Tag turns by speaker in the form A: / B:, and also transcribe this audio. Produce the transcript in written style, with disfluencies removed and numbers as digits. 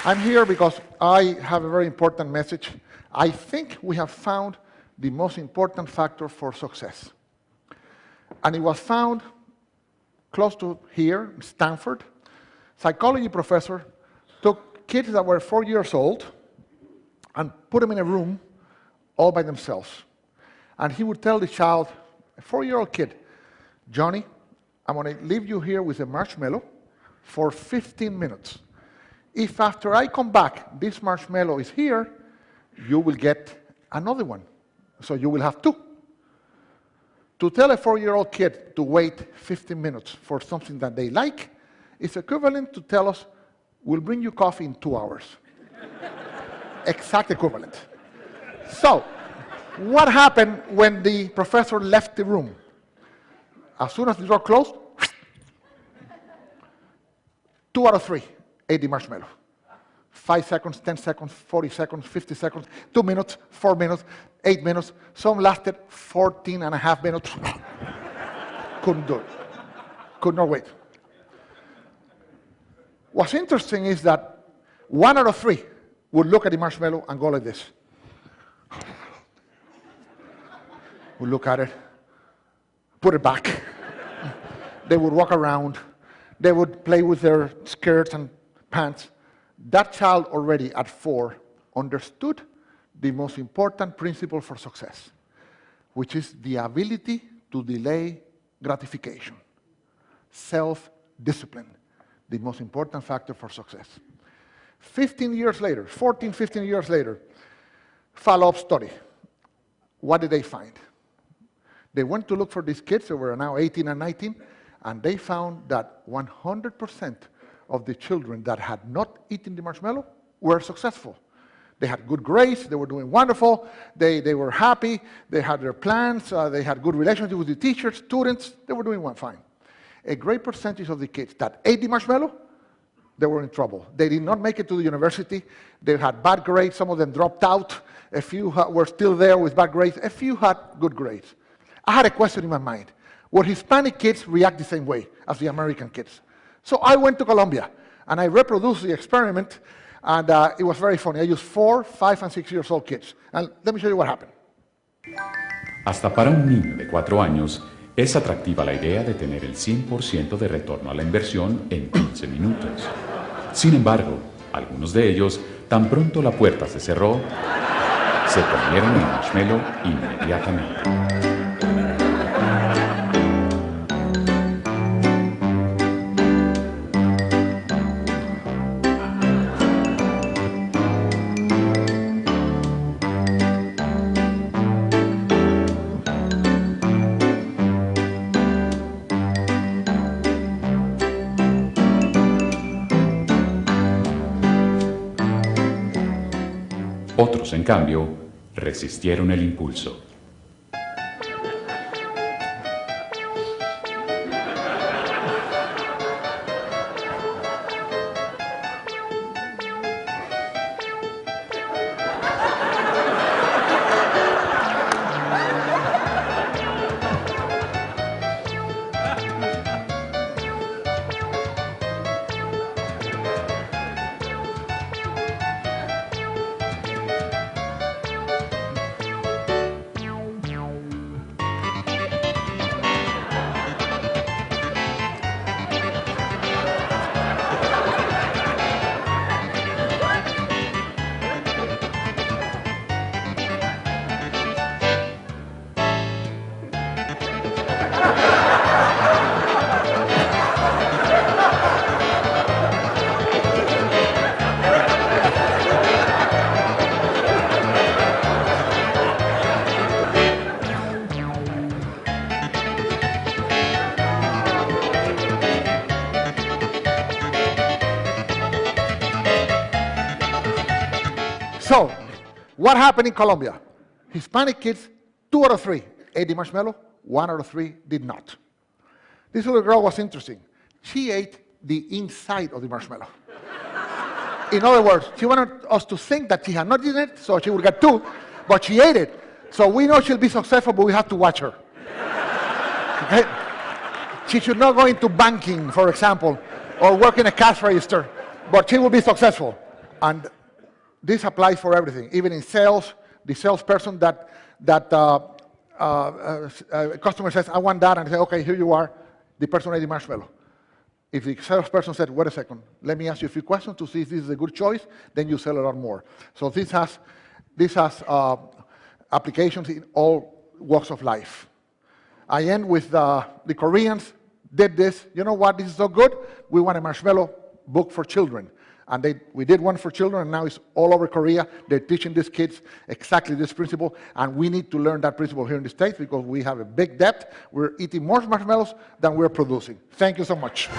A: I'm here because I have a very important message. I think we have found the most important factor for success. And it was found close to here, Stanford. Psychology professor took kids that were 4 years old and put them in a room all by themselves. And he would tell the child, a 4-year-old kid, Johnny, I'm going to leave you here with a marshmallow for 15 minutes. If after I come back, this marshmallow is here, you will get another one. So you will have 2. To tell a 4-year-old kid to wait 15 minutes for something that they like is equivalent to tell us, we'll bring you coffee in 2 hours. Exact equivalent. So, what happened when the professor left the room? As soon as the door closed, 2 out of 3 ate the marshmallow. 5 seconds, 10 seconds, 40 seconds, 50 seconds, 2 minutes, 4 minutes, 8 minutes. Some lasted 14 and a half minutes. Couldn't do it. Could not wait. What's interesting is that 1 out of 3 would look at the marshmallow and go like this. Would look at it, put it back. They would walk around. They would play with their skirts and pants. That child already at 4 understood the most important principle for success, which is the ability to delay gratification. Self-discipline, the most important factor for success. 15 years later, 14, 15 years later, follow-up study. What did they find? They went to look for these kids who were now 18 and 19, and they found that 100% of the children that had not eaten the marshmallow were successful. They had good grades, they were doing wonderful, they were happy, they had their plans, they had good relationships with the teachers, students, they were doing fine. A great percentage of the kids that ate the marshmallow, they were in trouble. They did not make it to the university, they had bad grades, some of them dropped out, a few were still there with bad grades, a few had good grades. I had a question in my mind. Would Hispanic kids react the same way as the American kids? So I went to Colombia, and I reproduced the experiment, and it was very funny. I used 4, 5, and 6 years old kids. And let me show you what happened.
B: Hasta para un niño de 4 años, es atractiva la idea de tener el 100% de retorno a la inversión en 15 minutos. Sin embargo, algunos de ellos, tan pronto la puerta se cerró, se comieron el marshmallow inmediatamente. Otros, en cambio, resistieron el impulso.
A: So, what happened in Colombia? Hispanic kids, 2 out of 3 ate the marshmallow, 1 out of 3 did not. This little girl was interesting. She ate the inside of the marshmallow. In other words, she wanted us to think that she had not eaten it, so she would get 2, but she ate it. So we know she'll be successful, but we have to watch her. Okay? She should not go into banking, for example, or work in a cash register, but she will be successful. And this applies for everything, even in sales. The salesperson that customer says, I want that, and say, okay, here you are, the person ate the marshmallow. If the salesperson said, wait a second, let me ask you a few questions to see if this is a good choice, then you sell a lot more. So this has applications in all walks of life. I end with the Koreans did this. You know what? This is so good. We want a marshmallow book for children. And we did one for children, and now it's all over Korea. They're teaching these kids exactly this principle, and we need to learn that principle here in the States because we have a big debt. We're eating more marshmallows than we're producing. Thank you so much.